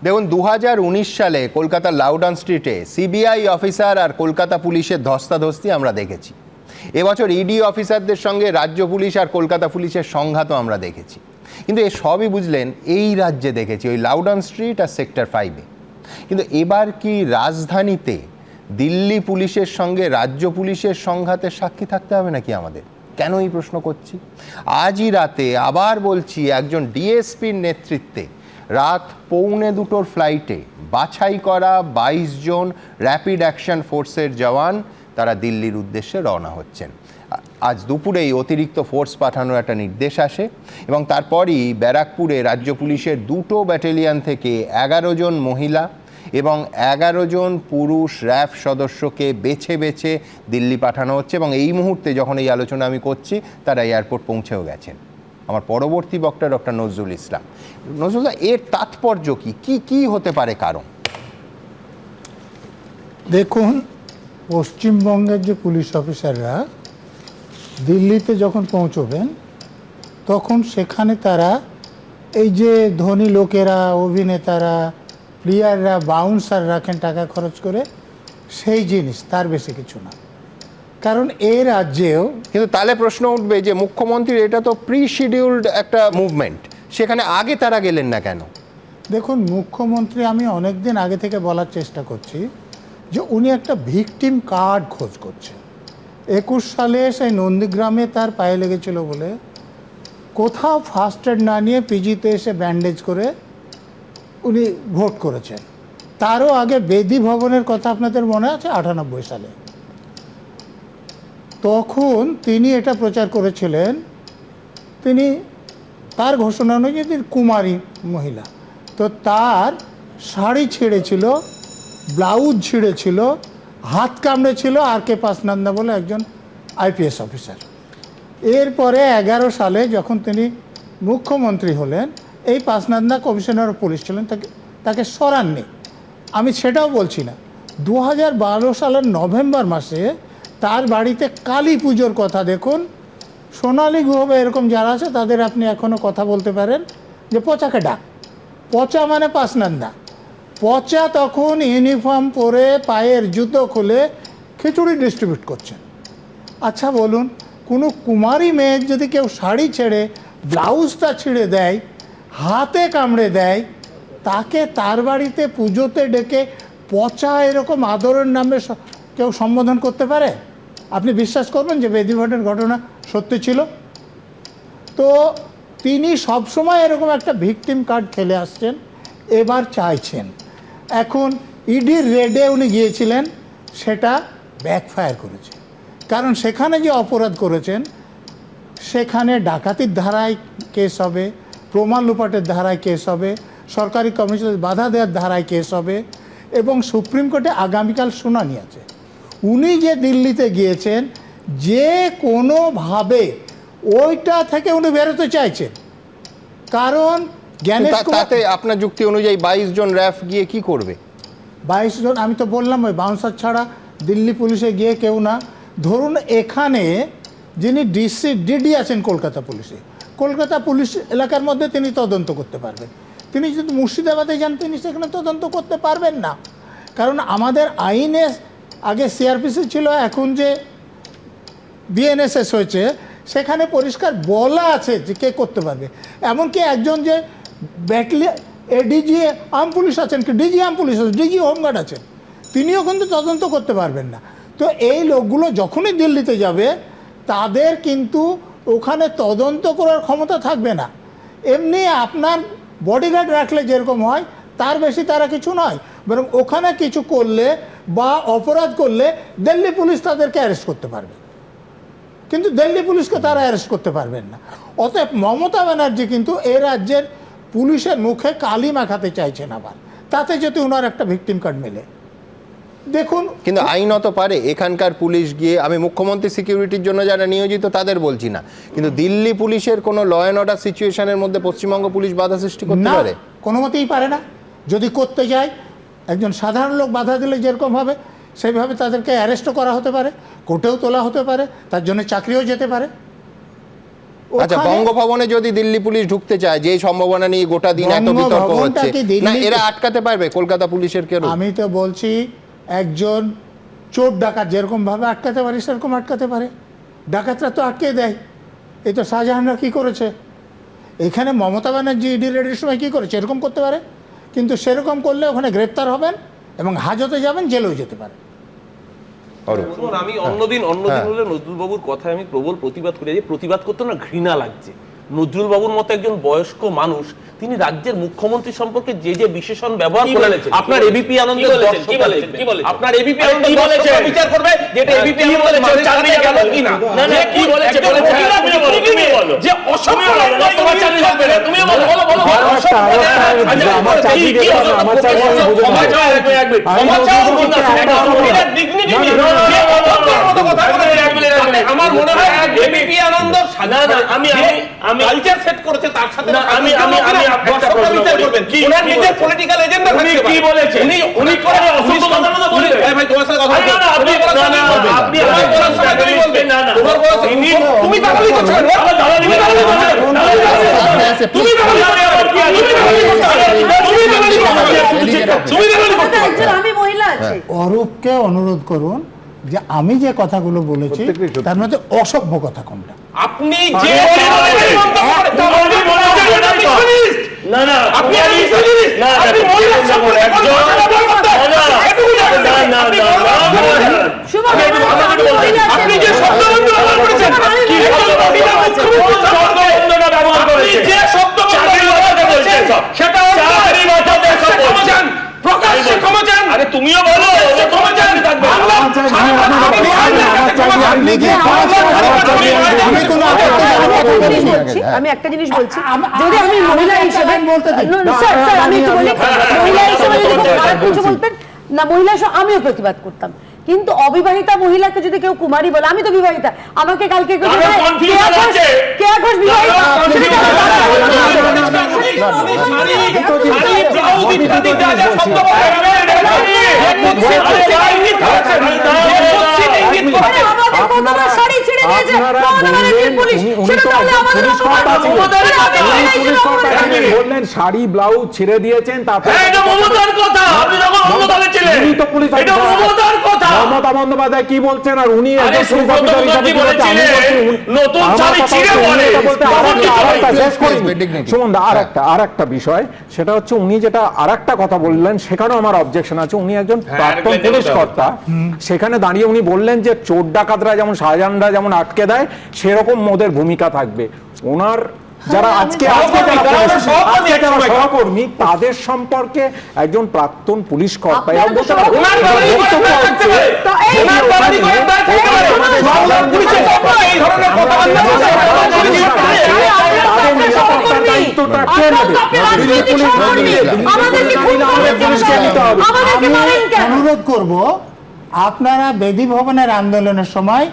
দেখুন 2019 সালে কলকাতার লাউডন স্ট্রিটে সিবিআই অফিসার আর কলকাতা পুলিশের ধস্তাধস্তি আমরা দেখেছি। এবছর ইডি অফিসারদের সঙ্গে রাজ্য পুলিশ আর কলকাতা পুলিশের সংঘাতও আমরা দেখেছি। কিন্তু এ সবই বুঝলেন এই রাজ্যে দেখেছি, ওই লাউডন স্ট্রিট আর সেক্টর 5-এ। কিন্তু এবার কি রাজধানীতে দিল্লি পুলিশের সঙ্গে রাজ্য পুলিশের সংঘাতের সাক্ষী থাকতে হবে নাকি আমাদের? কেন এই প্রশ্ন করছি? আজই রাতে আবার বলছি, একজন ডিএসপির নেতৃত্বে রাত 1:45 ফ্লাইটে বাছাই করা 22 জন র্যাপিড অ্যাকশন ফোর্সের জওয়ান তারা দিল্লির উদ্দেশ্যে রওনা হচ্ছেন। আজ দুপুরেই অতিরিক্ত ফোর্স পাঠানোর একটা নির্দেশ আসে এবং তারপরই ব্যারাকপুরে রাজ্য পুলিশের 2টো ব্যাটালিয়ন থেকে 11 জন মহিলা এবং 11 জন পুরুষ র্যাব সদস্যকে বেছে বেছে দিল্লি পাঠানো হচ্ছে এবং এই মুহূর্তে যখন এই আলোচনা আমি করছি তারা এয়ারপোর্ট পৌঁছেও গেছেন। আমার পরবর্তী বক্তা ডক্টর নজরুল ইসলাম। নজরুল, এর তাৎপর্য কি কি হতে পারে কারণ? দেখুন, পশ্চিমবঙ্গের যে পুলিশ অফিসাররা দিল্লিতে যখন পৌঁছবেন তখন সেখানে তারা এই যে ধনী লোকেরা, অভিনেতারা, প্লেয়াররা, বাউন্সার রাখেন টাকা খরচ করে, সেই জিনিস, তার বেশি কিছু না। কারণ এই রাজ্যেও কিন্তু তাহলে প্রশ্ন উঠবে যে মুখ্যমন্ত্রীর এটা তো প্রি শিডিউলড একটা মুভমেন্ট, সেখানে আগে তারা গেলেন না কেন? দেখুন, মুখ্যমন্ত্রী, আমি অনেক দিন আগে থেকে বলার চেষ্টা করছি যে উনি একটা ভিকটিম কার্ড খোঁজ করছেন। 21 সালে সেই নন্দীগ্রামে তার পায়ে লেগেছিল বলে কোথাও ফার্স্ট এড না নিয়ে পিজিতে এসে ব্যান্ডেজ করে উনি ভোট করেছেন। তারও আগে বেদি ভবনের কথা আপনাদের মনে আছে, 98 সালে। তখন তিনি এটা প্রচার করেছিলেন, তিনি তার ঘোষণা অনুযায়ী তিনি কুমারী মহিলা, তো তার শাড়ি ছিঁড়েছিল, ব্লাউজ ছিঁড়েছিল, হাত কামড়েছিল আর কে পাসনান্দা বলে একজন আইপিএস অফিসার। এরপরে 11 সালে যখন তিনি মুখ্যমন্ত্রী হলেন, এই পাসনান্দা কমিশনার অফ পুলিশ ছিলেন, তাকে সরাননি। আমি সেটাও বলছি না। 2012 সালের নভেম্বর মাসে তার বাড়িতে কালী পুজোর কথা, দেখুন, সোনালী গুহ এরকম যারা আছে তাদের আপনি এখনও কথা বলতে পারেন যে পচাকে ডাক। পচা মানে পাসনান্দা। পচা তখন ইউনিফর্ম পরে পায়ের জুতো খুলে খিচুড়ি ডিস্ট্রিবিউট করছেন। আচ্ছা বলুন, কোনো কুমারী মেয়ের যদি কেউ শাড়ি ছেড়ে ব্লাউজটা ছিঁড়ে দেয়, হাতে কামড়ে দেয়, তাকে তার বাড়িতে পুজোতে ডেকে পচা এরকম আদরের নামে কেউ সম্বোধন করতে পারে? আপনি বিশ্বাস করবেন যে বেদি ভবনের ঘটনা সত্যি ছিল? তো তিনি সবসময় এরকম একটা ভিকটিম কার্ড খেলে আসছেন, এবার চাইছেন। এখন ইডির রেডে উনি গিয়েছিলেন, সেটা ব্যাকফায়ার করেছে। কারণ সেখানে যে অপরাধ করেছেন সেখানে ডাকাতির ধারায় কেস হবে, প্রমাণ লুপাটের ধারায় কেস হবে, সরকারি কমিশনের বাধা দেওয়ার ধারায় কেস হবে এবং সুপ্রিম কোর্টে আগামীকাল শুনানি আছে। উনি যে দিল্লিতে গিয়েছেন, যে কোনোভাবে ওইটা থেকে উনি বেরোতে চাইছেন। কারণ তাতে আপনার যুক্তি অনুযায়ী 22 জন র্যাফ গিয়ে কি করবে? 22 জন, আমি তো বললাম, ওই বাউন্সার ছাড়া দিল্লি পুলিশে গিয়ে কেউ না। ধরুন এখানে যিনি ডিডি আছেন কলকাতা পুলিশে, কলকাতা পুলিশ এলাকার মধ্যে তিনি তদন্ত করতে পারবেন। তিনি যদি মুর্শিদাবাদে যান তিনি সেখানে তদন্ত করতে পারবেন না। কারণ আমাদের আইনে আগে সিআরপিসি ছিল, এখন যে বিএনএসএস হয়েছে সেখানে পরিষ্কার বলা আছে যে কে করতে পারবে। এমনকি একজন যে ব্যাটালিয়ন এডিজি আর্ম পুলিশ আছেন, কি ডিজি আর্ম পুলিশ আছেন, ডিজি হোমগার্ড আছেন, তিনিও কিন্তু তদন্ত করতে পারবেন না। তো এই লোকগুলো যখনই দিল্লিতে যাবে তাদের কিন্তু ওখানে তদন্ত করার ক্ষমতা থাকবে না। এমনি আপনার বডিগার্ড রাখলে যেরকম হয় তার বেশি তারা কিছু নয়, বরং ওখানে কিছু করলে বা অপরাধ করলে দিল্লি পুলিশ তাদেরকে অ্যারেস্ট করতে পারবে, কিন্তু দিল্লি পুলিশকে তারা অ্যারেস্ট করতে পারবেন না। অতএব মমতা ব্যানার্জি কিন্তু এ রাজ্যের পুলিশের মুখে কালি মাখাতে চাইছেন আবার, তাতে যদি ওনার একটা ভিকটিম কার্ড মেলে। দেখুন, কিন্তু আইনত পারে এখানকার পুলিশ গিয়ে, আমি মুখ্যমন্ত্রী সিকিউরিটির জন্য যারা নিয়োজিত তাদের বলছি না, কিন্তু দিল্লি পুলিশের কোনো ল অ্যান্ড অর্ডার সিচুয়েশনের মধ্যে পশ্চিমবঙ্গ পুলিশ বাধা সৃষ্টি করতে পারে? কোনো মতেই পারে না। যদি করতে যায়, একজন সাধারণ লোক বাধা দিলে যেরকম হবে সেইভাবে তাদেরকে অ্যারেস্টও করা হতে পারে, কোর্টেও তোলা হতে পারে, তার জন্য চাকরিও যেতে পারে। আচ্ছা, ওখানে- বঙ্গভবনে যদি দিল্লি পুলিশ ঢুকতে চায়, যে সম্ভাবনা নিয়ে গোটা দিন এত বিতর্ক বঙ্গভবনটা হচ্ছে, কি দিল্লি- না এরা আটকাতে পারবে কলকাতা পুলিশের কেউ? আমি তো বলছি একজন চোর ডাকাত যেরকম ভাবে আটকাতে পারে সেরকম আটকাতে পারে। ডাকাতরা তো আটকে দেয়। এই তো শাহজাহানরা কি করেছে, এখানে মমতা ব্যানার্জি ইডি রেডের সময় কি করেছে, এরকম করতে পারে। কিন্তু সেরকম করলে ওখানে গ্রেপ্তার হবেন এবং হাজতে যাবেন, জেলেও যেতে পারে। শুনুন, আমি অন্যদিন হলে নজরুল বাবুর কথায় আমি প্রবল প্রতিবাদ করি। যে প্রতিবাদ করতে না ঘৃণা লাগছে। নজরুল বাবুর মতো একজন বয়স্ক মানুষ, তিনি রাজ্যের মুখ্যমন্ত্রী সম্পর্কে যে যে বিশেষণ ব্যবহার করেন, আপনার এবিপি আনন্দ আপনার এবিপি আনন্দ বিচার করবে যেটা এবিপি আনন্দ চাকরি গেল কিনা, না কি বলেছে যে অসভ্য তোমার চাকরি লাগবে না, তুমি বলো বলো বলো আমার চাকরি দেব না, আমার চাকরি আমি বুঝে নেব, ক্ষমা চাও কিনা এটা ডিগনিটি নিয়ে আমার মনে হয় এবিপি আনন্দ সাধারণ আমি কালচার সেট করেছে, তার সাথে আমি একটা প্রশ্ন করবেন কি ওনার নিজের পলিটিক্যাল এজেন্ডা থাকতে পারে। কি বলেছে উনি করে অসভ্য কথা না বলে ভাই তোমার সাথে কথা বলতে আপনি আমার বলার সময় তুমি বলবেন না তোমার বলার তুমি দালালি করছো আমার দালালি তুমি আমি মহিলা আছি। অরূপকে অনুরোধ করুন যে আমি যে কথাগুলো বলেছি তার মধ্যে অসভ্য কথা কোনটা। আপনি যে না না আপনি আপনি যে শব্দ ব্যবহার করেছেন যে শব্দ সেটা প্রকাশ্যে ক্ষমা চান। আরে তুমিও বলো ক্ষমা চান। আমি একটা জিনিস বলছি, যদি আমি মহিলা হিসেবে আমি একটু বলি, মহিলা হিসেবে যদি খুব খারাপ কিছু বলতেন না, মহিলা হিসেবে আমিও প্রতিবাদ করতাম। কিন্তু অবিবাহিতা মহিলাকে যদি কেউ কুমারী বলে, আমি তো বিবাহিতা, আমাকে কালকে কেউ কেয়া ঘোষ বিবাহিতা বললেন শাড়ি ব্লাউজ ছেড়ে দিয়েছেন, তারপর মমতা বন্দ্যোপাধ্যায় কি বলছেন আর উনি শুনুন, আর একটা বিষয়, সেটা হচ্ছে উনি যেটা আর একটা কথা বললেন সেখানেও আমার অবজেকশন আছে। উনি একজন প্রাক্তন পুলিশ কর্তা, সেখানে দাঁড়িয়ে উনি বললেন যে চোর ডাকাতরা যেমন শাহজাহানরা যেমন আটকে দেয় সেরকম মোদের ভূমিকা থাকবে। ওনার যারা আজকে যারা সহকর্মী তাদের সম্পর্কে একজন প্রাক্তন পুলিশ কর্তা অনুরোধ করব, আপনারা বেদি ভবনের আন্দোলনের সময়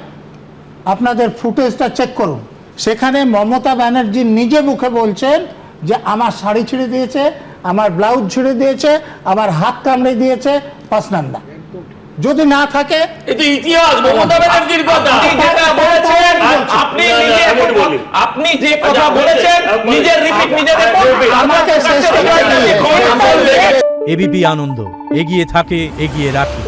আপনাদের ফুটেজটা চেক করুন। সেখানে মমতা ব্যানার্জি নিজে মুখে বলছেন যে আমার শাড়ি ছিঁড়ে দিয়েছে, আমার ব্লাউজ ছিঁড়ে দিয়েছে, আমার হাত কামড়ে দিয়েছে পাসনান্দা। যদি না থাকে এটা ইতিহাস, মমতা ব্যানার্জির কথা যেটা বলেছেন আপনি নিজে আপনি যে কথা বলেছেন নিজের রিপিট নিজে আমাকে শেষ করতে এবিপি আনন্দ, এগিয়ে থাকে, এগিয়ে রাখে।